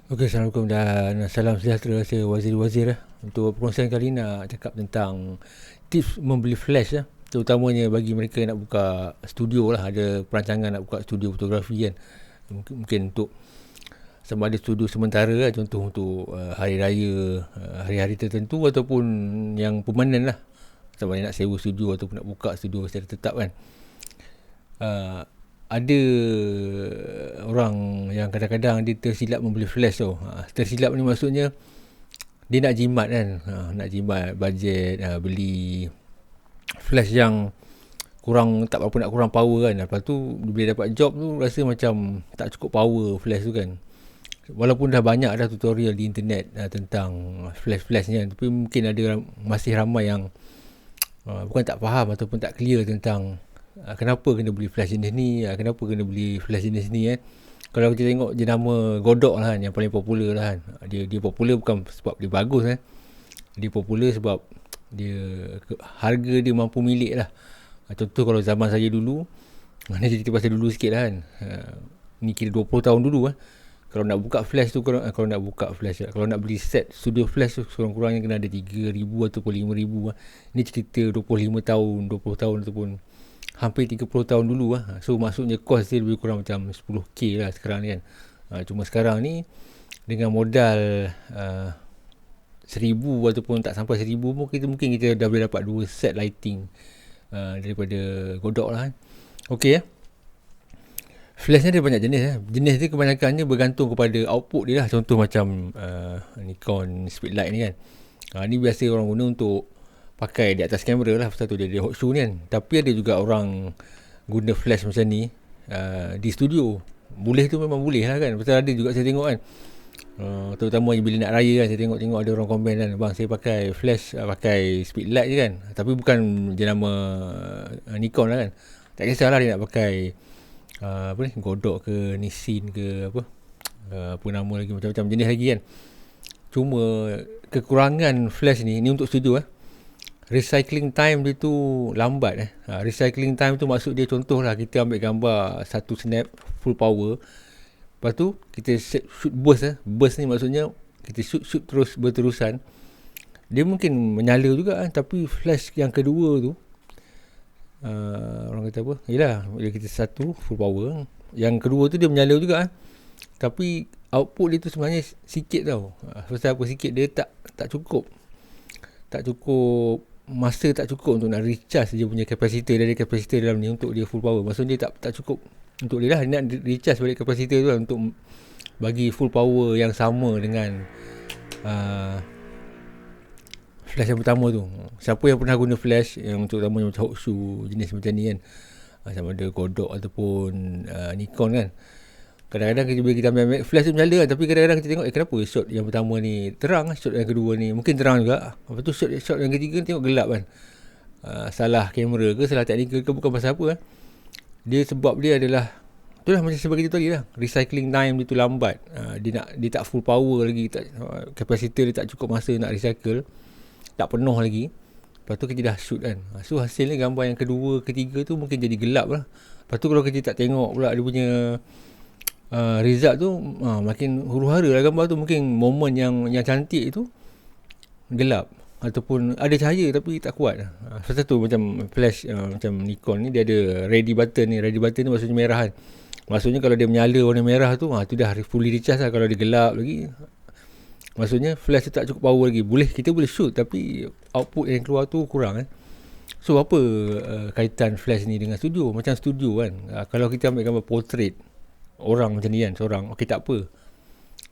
Okey, Assalamualaikum dan salam sejahtera, saya Wazir. Untuk perkongsian kali ni nak cakap tentang tips membeli flash terutamanya bagi mereka yang nak buka studio lah, ada perancangan nak buka studio fotografi kan. Mungkin untuk sama ada studio sementara lah, contoh untuk hari raya, hari-hari tertentu ataupun yang permanen lah. Sama ada nak sewa studio ataupun nak buka studio secara tetap kan. Ada orang yang kadang-kadang dia tersilap membeli flash tu. Tersilap ni maksudnya dia nak jimat kan. Nak jimat bajet, beli flash yang tak berapa nak kurang power kan. Lepas tu bila dapat job tu rasa macam tak cukup power flash tu kan. Walaupun dah banyak dah tutorial di internet tentang flash-flash ni kan, tapi mungkin ada masih ramai yang bukan tak faham ataupun tak clear tentang kenapa kena beli flash jenis ni, kenapa kena beli flash jenis ni kan. Kalau kita tengok jenama Godok lah kan, yang paling popular lah kan. Dia popular bukan sebab dia bagus kan. Dia popular sebab dia harga dia mampu milik lah. Contoh kalau zaman saya dulu, ni cerita pasal dulu sikit lah kan. Ni kira 20 tahun dulu kan. Kalau nak buka flash tu, kalau nak beli set studio flash tu kurang-kurangnya kena ada 3,000 ataupun 5,000 lah. Ni cerita 25 tahun, 20 tahun ataupun hampir 30 tahun dulu lah. So maksudnya cost dia lebih kurang macam 10k lah sekarang ni kan. Cuma sekarang ni dengan modal 1,000 ataupun tak sampai 1,000 pun mungkin kita dah boleh dapat 2 set lighting daripada Godok lah kan. Okey flash ni ada banyak jenis. Jenis dia kebanyakannya bergantung kepada output dia lah. Contoh macam Nikon Speedlight ni kan. Ni biasa orang guna untuk pakai di atas kamera lah, pasal tu dia hot shoe ni kan. Tapi ada juga orang guna flash macam ni di studio. Boleh tu memang boleh lah kan. Pasal ada juga saya tengok kan, terutama bila nak raya kan, saya tengok ada orang komen kan, bang saya pakai flash, pakai Speedlight je kan, tapi bukan jenama Nikon lah kan. Tak kisahlah dia nak pakai Godok ke Nissin ke apa nama lagi, macam-macam jenis lagi kan. Cuma kekurangan flash ni untuk studio recycling time dia tu lambat. Recycling time tu maksud dia, contoh lah kita ambil gambar satu snap full power, lepas tu kita shoot burst ni maksudnya kita shoot terus berterusan, dia mungkin menyala juga kan. Tapi flash yang kedua tu orang kata apa, yelah bila kita satu full power, yang kedua tu dia menyala juga tapi output dia tu sebenarnya sikit tau. Sebab apa sikit, dia tak cukup masa, tak cukup untuk nak recharge dia punya kapasitor. Dari kapasitor dalam ni untuk dia full power, maksudnya dia tak cukup untuk dia lah. Dia nak recharge balik kapasitor tu lah, untuk bagi full power yang sama dengan flash yang pertama tu. Siapa yang pernah guna flash yang terutamanya macam hot shoe jenis macam ni kan, sama ada Godok ataupun Nikon kan, kadang-kadang bila kita ambil flash tu menyala kan, tapi kadang-kadang kita tengok kenapa shot yang pertama ni terang, shot yang kedua ni mungkin terang juga, lepas tu shot yang ketiga tengok gelap kan. Salah kamera ke, salah teknikal ke, bukan pasal apa dia, sebab dia adalah itulah macam sebagai itu tadi lah, recycling time dia tu lambat. Dia tak full power lagi, kapasitor dia tak cukup masa nak recycle, tak penuh lagi. Lepas tu kita dah shoot kan, so hasilnya gambar yang kedua ketiga tu mungkin jadi gelap lah. Lepas tu kalau kita tak tengok pula dia punya result tu, makin huru-hara lah gambar tu. Mungkin momen yang cantik tu gelap, ataupun ada cahaya tapi tak kuat. Sebab tu macam flash macam Nikon ni, dia ada ready button ni. Ready button ni maksudnya merah kan. Maksudnya kalau dia menyala warna merah tu, tu dah fully recharge lah. Kalau dia gelap lagi, maksudnya flash tu tak cukup power lagi. Kita boleh shoot tapi output yang keluar tu kurang So apa kaitan flash ni dengan studio? Macam studio kan, kalau kita ambil gambar portrait orang macam ni kan, seorang, okey tak apa,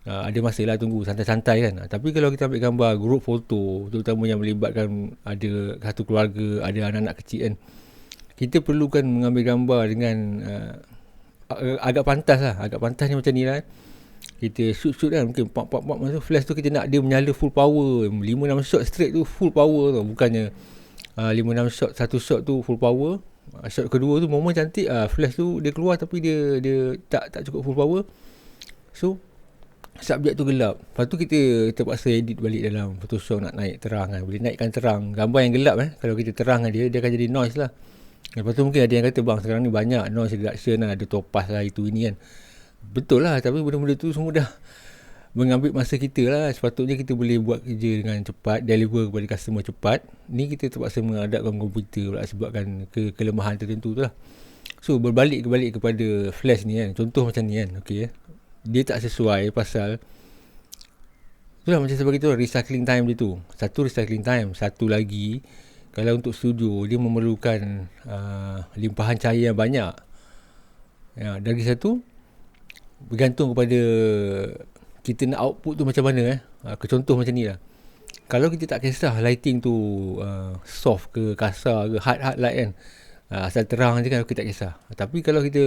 ada masa lah tunggu santai-santai kan. Tapi kalau kita ambil gambar group foto, terutama yang melibatkan ada satu keluarga, ada anak-anak kecil kan, kita perlukan mengambil gambar dengan agak pantas ni macam ni lah. Kita shoot kan, mungkin pop masa flash tu kita nak dia menyala full power, 5-6 shot straight tu full power tu, bukannya 5-6 shot, satu shot tu full power, shot kedua tu momen cantik, flash tu dia keluar tapi dia tak cukup full power, so subjek tu gelap. Lepas tu kita terpaksa edit balik dalam Photoshop, nak naik terang kan. Boleh naikkan terang gambar yang gelap kalau kita terang dia akan jadi noise lah. Lepas tu mungkin ada yang kata, bang sekarang ni banyak noise reduction lah, ada topaz lah itu ini kan. Betul lah, tapi benda-benda tu semua dah mengambil masa kita lah. Sepatutnya kita boleh buat kerja dengan cepat, deliver kepada customer cepat. Ni kita terpaksa menghadapkan komputer pula sebabkan kelemahan tertentu tu lah. So balik kepada flash ni kan, contoh macam ni kan, okay, dia tak sesuai pasal itulah macam saya beritahu, recycling time dia tu. Satu recycling time, satu lagi kalau untuk studio dia memerlukan limpahan cahaya yang banyak. Dari satu bergantung kepada kita nak output tu macam mana. Contoh macam ni lah, kalau kita tak kisah lighting tu soft ke kasar ke, hard light kan, asal terang je kan, kita tak kisah. Tapi kalau kita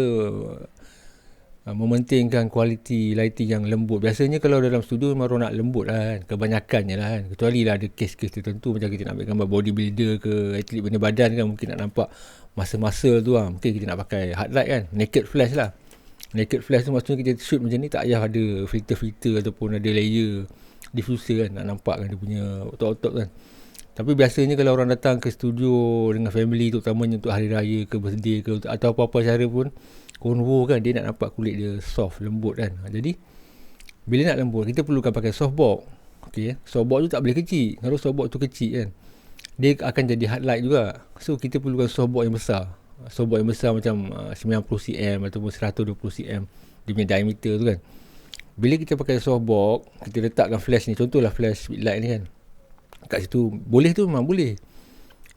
mementingkan kualiti lighting yang lembut, biasanya kalau dalam studio memang orang nak lembut lah kan, kebanyakannya lah kan, kecuali lah ada kes-kes tertentu macam kita nak ambil gambar bodybuilder ke atlet benda badan kan, mungkin nak nampak masa-masa tu lah, mungkin kita nak pakai hard light kan, naked flash lah. Naked flash tu maksudnya kita shoot macam ni tak payah ada filter-filter ataupun ada layer diffuser kan, nak nampakkan dia punya otot-otot kan. Tapi biasanya kalau orang datang ke studio dengan family, terutamanya untuk hari raya ke birthday ke atau apa-apa cara pun, konvo kan, dia nak nampak kulit dia soft, lembut kan. Jadi bila nak lembut kita perlukan pakai softbox. Okay, softbox tu tak boleh kecil. Kalau softbox tu kecil kan, dia akan jadi hard light juga. So kita perlukan softbox yang besar. Softbox yang besar macam 90cm ataupun 120cm dia punya diameter tu kan. Bila kita pakai softbox, kita letakkan flash ni, contohlah flash speedlight ni kan, kat situ boleh tu memang boleh.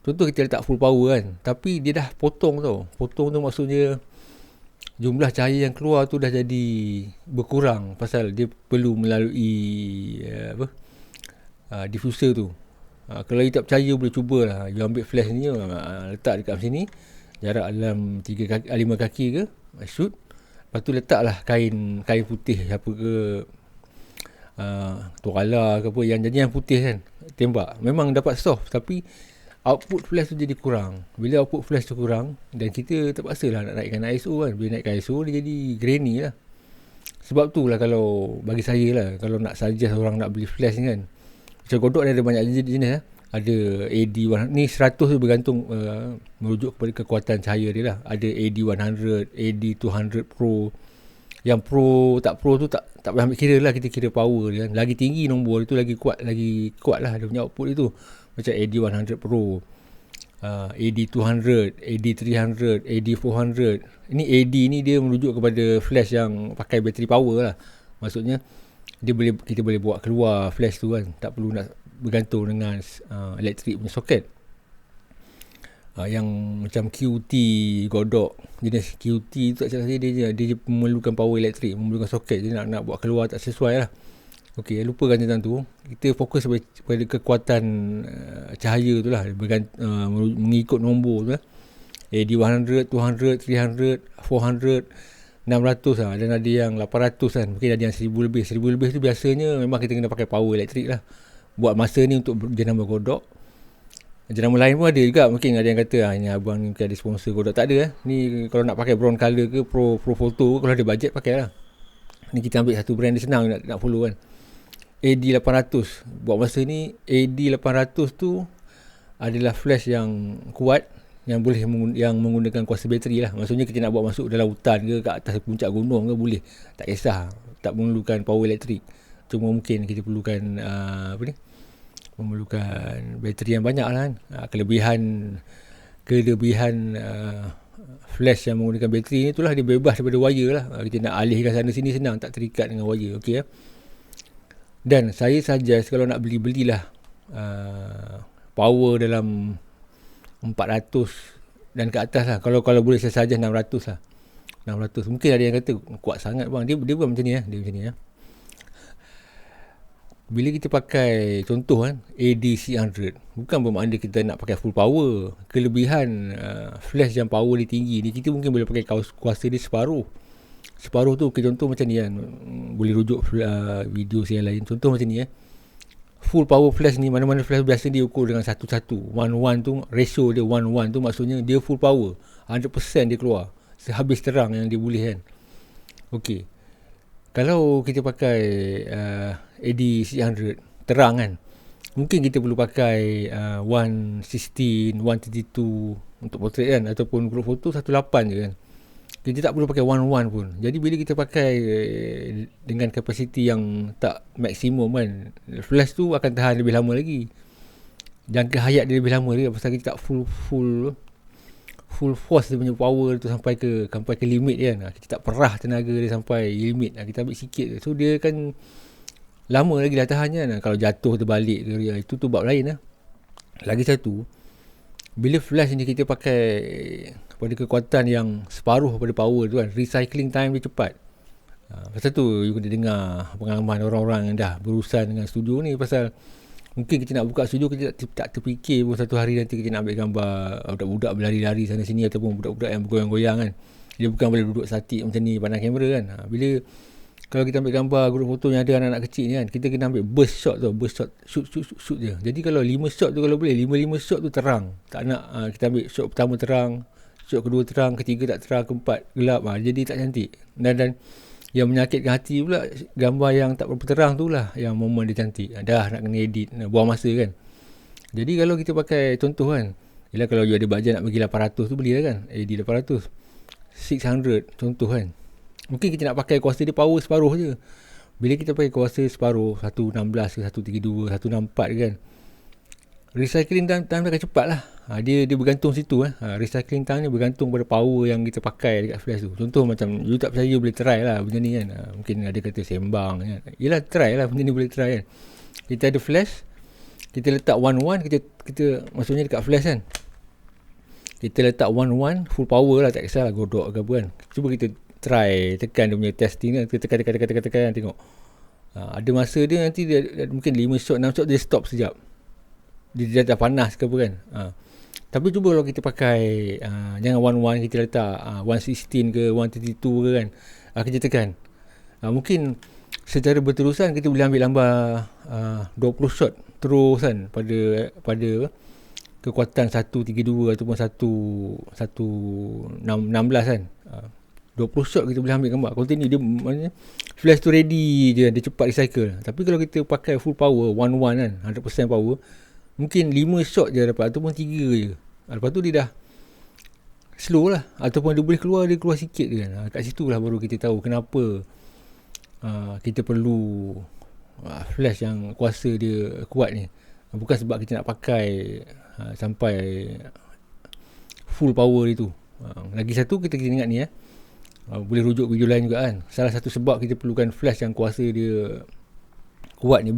Contoh kita letak full power kan, tapi dia dah potong tau. Potong tu maksudnya jumlah cahaya yang keluar tu dah jadi berkurang pasal dia perlu melalui diffuser tu. Kalau you tak percaya boleh cubalah, you ambil flash ni, letak dekat sini, jarak dalam 5 kaki ke, shoot. Lepas tu letaklah kain putih apa ke, tuala ke apa, yang jadi yang putih kan, tembak. Memang dapat soft, tapi output flash tu jadi kurang. Bila output flash tu kurang, dan kita terpaksa lah nak naikkan ISO kan. Bila naikkan ISO, dia jadi grainy lah. Sebab tu lah kalau bagi saya lah, kalau nak suggest orang nak beli flash ni kan, macam Godot ada banyak jenis lah. Ada AD100, ni 100 tu bergantung merujuk kepada kekuatan cahaya dia lah. Ada AD100, AD200 Pro. Yang Pro tak Pro tu tak boleh ambil kira lah, kita kira power dia kan. Lagi tinggi nombor itu lagi kuat lah dia punya output itu. Macam AD100 Pro, AD200, AD300, AD400. Ini AD ni dia merujuk kepada flash yang pakai bateri power lah. Maksudnya kita boleh bawa keluar flash tu kan, tak perlu nak bergantung dengan elektrik punya soket. Yang macam QT Godot, jenis QT tu tak salah dia memerlukan power elektrik, memerlukan soket, jadi nak buat keluar tak sesuai lah. Okey, lupakan tentang tu. Kita fokus pada kekuatan cahaya tu lah, mengikut nombor tu lah. AD100, 200, 300, 400, 600 lah, dan ada yang 800 kan, mungkin ada yang 1000 lebih. 1000 lebih tu biasanya memang kita kena pakai power elektrik lah. Buat masa ni untuk jenama Godot. Jenama lain pun ada juga, mungkin ada yang kata ini abang ni ada sponsor Godot. Tak ada ni kalau nak pakai brown color ke pro photo, kalau ada budget pakai lah. Ni kita ambil satu brand dia, senang nak follow kan. AD800 buat masa ni. AD800 tu adalah flash yang kuat, yang boleh yang menggunakan kuasa bateri lah. Maksudnya kita nak buat masuk dalam hutan ke atas puncak gunung ke boleh, tak kisah, tak memerlukan power elektrik. Cuma mungkin kita perlukan memerlukan bateri yang banyak lah kan. Kelebihan flash yang menggunakan bateri ni itulah, dia bebas daripada wire lah. Kita nak alihkan sana sini senang, tak terikat dengan wire. Okey ya. Dan saya suggest kalau nak belilah power dalam 400 dan ke atas lah. Kalau boleh saya suggest 600 lah. 600. Mungkin ada yang kata kuat sangat bang. Dia bukan macam ni ya. Dia macam ni ya. Bila kita pakai contoh kan AD600, bukan bermakna kita nak pakai full power. Kelebihan flash yang power dia tinggi ni, kita mungkin boleh pakai kuasa dia separuh tu. Contoh macam ni kan, boleh rujuk video saya lain. Contoh macam ni full power flash ni, mana-mana flash biasa dia ukur dengan 1:1. 1:1 tu ratio dia, 1:1 tu maksudnya dia full power, 100% dia keluar sehabis terang yang dia boleh kan. Okey, kalau kita pakai AD600 terang kan, mungkin kita perlu pakai 116, 132 untuk portrait kan, ataupun group photo 18 je kan. kita tak perlu pakai 1:1 pun. Jadi bila kita pakai dengan kapasiti yang tak maksimum kan, flash tu akan tahan lebih lama lagi. Jangka hayat dia lebih lama dia pasal kita tak full force dia punya power tu sampai ke limit kan. Kita tak perah tenaga dia sampai limit. Kita ambil sikit je. So dia kan lama lagi lah tahannya kan. Kalau jatuh terbalik ke, itu tu bab lain lah. Lagi satu, bila flash ni kita pakai pada kekuatan yang separuh pada power tu kan, recycling time dia cepat. Pasal tu you kena dengar pengalaman orang-orang yang dah berurusan dengan studio ni. Pasal mungkin kita nak buka studio, kita tak terfikir pun satu hari nanti kita nak ambil gambar budak-budak berlari-lari sana sini ataupun budak-budak yang bergoyang-goyang kan. Dia bukan boleh duduk statik macam ni pandang kamera kan. Bila kalau kita ambil gambar grup foto yang ada anak-anak kecil ni kan, kita kena ambil burst shot tu, burst shot, shoot je. Jadi kalau 5 shot tu kalau boleh, 5 shot tu terang. Tak nak kita ambil shot pertama terang, shot kedua terang, ketiga tak terang, keempat gelap. Jadi tak cantik. Dan yang menyakitkan hati pula, gambar yang tak berapa terang tu lah yang momen dia cantik. Dah nak kena edit, nak buang masa kan. Jadi kalau kita pakai contoh kan, yelah kalau you ada bajet nak bagi 800 tu belilah kan, AD 800, 600 contoh kan. Mungkin kita nak pakai kuasa dia power separuh je. Bila kita pakai kuasa separuh, 116 ke 132, 164 kan, recycling time dia akan cepat lah. Dia bergantung situ. Recycling time ni bergantung pada power yang kita pakai dekat flash tu. Contoh macam you tak percaya, boleh try lah benda ni kan. Mungkin ada kata sembang kan. Yelah try lah benda ni, boleh try kan. Kita ada flash, kita letak 1:1, kita maksudnya dekat flash kan, kita letak 1:1 full power lah, tak kisahlah godok ke apa kan. Cuba kita try tekan dia punya testing kan. Kita tekan tengok. Ada masa dia nanti dia mungkin 5 shot 6 shot dia stop sekejap. Dia dah panas ke apa kan. Tapi cuba kalau kita pakai jangan 1:1, kita letak 1:16 ke 1:32 ke kan. Kita tekan. Mungkin secara berterusan kita boleh ambil gambar 20 shot terus kan pada kekuatan 132 ataupun 116 kan. 20 shot kita boleh ambil gambar. Continue dia maknanya flash tu ready je, dia cepat recycle. Tapi kalau kita pakai full power 1:1 kan, 100% power, mungkin 5 shot je dapat ataupun 3 je. Lepas tu dia dah slow lah, ataupun dia boleh keluar sikit je kan. Kat situ lah baru kita tahu kenapa kita perlu flash yang kuasa dia kuat ni. Bukan sebab kita nak pakai sampai full power itu. Lagi satu kita ingat ni boleh rujuk video lain juga kan. Salah satu sebab kita perlukan flash yang kuasa dia kuat ni,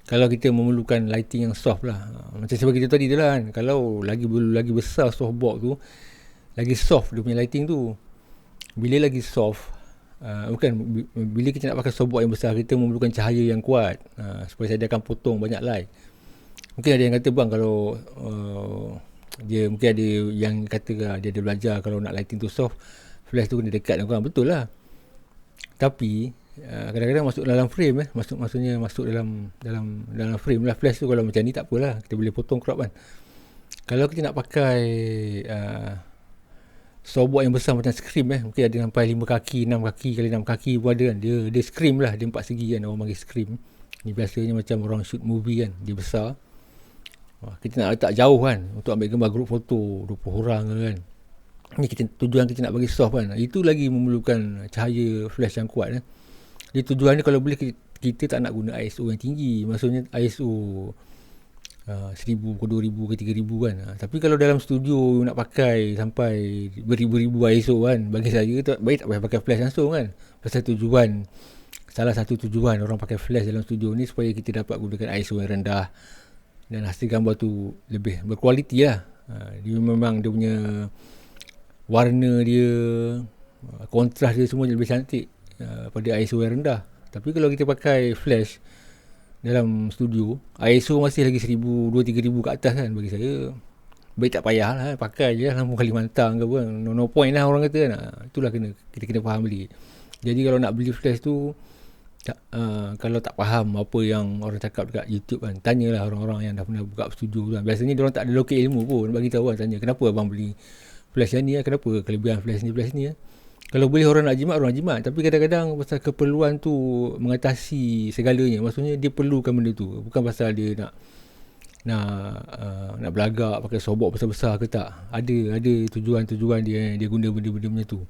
kalau kita memerlukan lighting yang soft lah. Macam sebab kita tadi tu lah kan, kalau lagi besar softbox tu, lagi soft dia punya lighting tu. Bila lagi soft, bila kita nak pakai softbox yang besar, kita memerlukan cahaya yang kuat supaya saya akan potong banyak light. Mungkin ada yang kata bang, kalau dia mungkin ada yang kata dia ada belajar kalau nak lighting tu soft, flash tu kena dekat dengan orang. Betul lah. Tapi kadang-kadang masuk dalam frame maksudnya masuk dalam frame lah flash tu. Kalau macam ni tak apalah, kita boleh potong crop kan. Kalau kita nak pakai softbox yang besar macam screen mungkin ada sampai 5 kaki 6 kaki kali 6 kaki pun ada kan. Dia screen lah, dia 4 segi kan, orang panggil screen ni. Biasanya macam orang shoot movie kan, dia besar. Kita nak letak jauh kan untuk ambil gambar grup foto 20 orang kan. Ni tujuan kita nak bagi soft kan. Itu lagi memerlukan cahaya flash yang kuat kan. Jadi tujuan ni kalau boleh kita tak nak guna ISO yang tinggi. Maksudnya ISO 1000 ke 2000 ke 3000 kan. Tapi kalau dalam studio nak pakai sampai beribu-ribu ISO kan, bagi saya baik tak payah pakai flash langsung kan. Pasal salah satu tujuan orang pakai flash dalam studio ni supaya kita dapat gunakan ISO yang rendah dan hasil gambar tu lebih berkualiti lah. Dia memang dia punya warna dia, kontras dia semua lebih cantik pada ISO yang rendah. Tapi kalau kita pakai flash dalam studio, ISO masih lagi 1000, 2000, 3000 ke atas kan. Bagi saya baik tak payah lah, pakai je lah lampu Kalimantan ke apa. No point lah orang kata kan. Itulah kita kena faham beli. Jadi kalau nak beli flash tu, kalau tak faham apa yang orang cakap dekat YouTube kan, tanyalah orang-orang yang dah pernah buka studio tu kan. Biasanya diorang tak ada lokek ilmu pun, bagi tahu kan, tanya kenapa abang beli flash yang ni, kenapa kelebihan flash ni Kalau boleh orang nak jimat, tapi kadang-kadang pasal keperluan tu mengatasi segalanya. Maksudnya dia perlukan benda tu, bukan pasal dia nak belagak pakai softbox besar-besar ke tak. Ada tujuan dia guna benda-benda macam tu.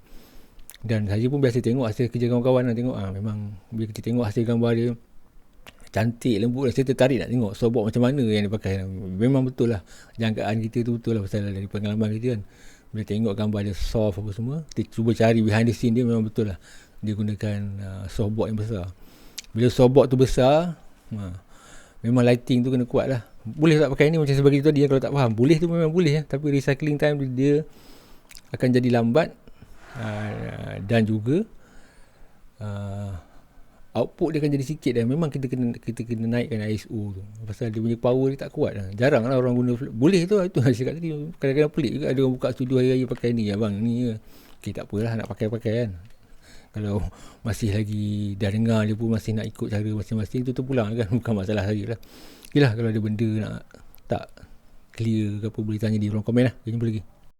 Dan saya pun biasa tengok hasil kerja kawan-kawan lah, tengok memang bila kita tengok hasil gambar dia cantik, lembut, saya tertarik nak tengok softbox macam mana yang dia pakai. Memang betul lah jangkaan kita tu betul lah, pasal dari pengalaman kita kan, bila tengok gambar dia soft apa semua, kita cuba cari behind the scene dia, memang betul lah dia gunakan softbox yang besar. Bila softbox tu besar, memang lighting tu kena kuat lah. Boleh tak pakai ni macam sebagai tu tadi, kalau tak faham boleh tu memang boleh, tapi recycling time dia akan jadi lambat, dan juga output dia akan jadi sikit, dan memang kita kena naikkan ISO tu pasal dia punya power dia tak kuat lah. Jarang lah orang guna boleh tu saya cakap tadi. Kadang-kadang pelik juga ada orang buka studio hari-hari pakai ni, abang ni okay, tak apalah nak pakai kan. Kalau masih lagi dah dengar dia pun masih nak ikut cara masing-masing, tu pulang kan, bukan masalah saya lah. Okay lah, kalau ada benda nak tak clear ke apa, boleh tanya di ruang komen lah. Jumpa lagi.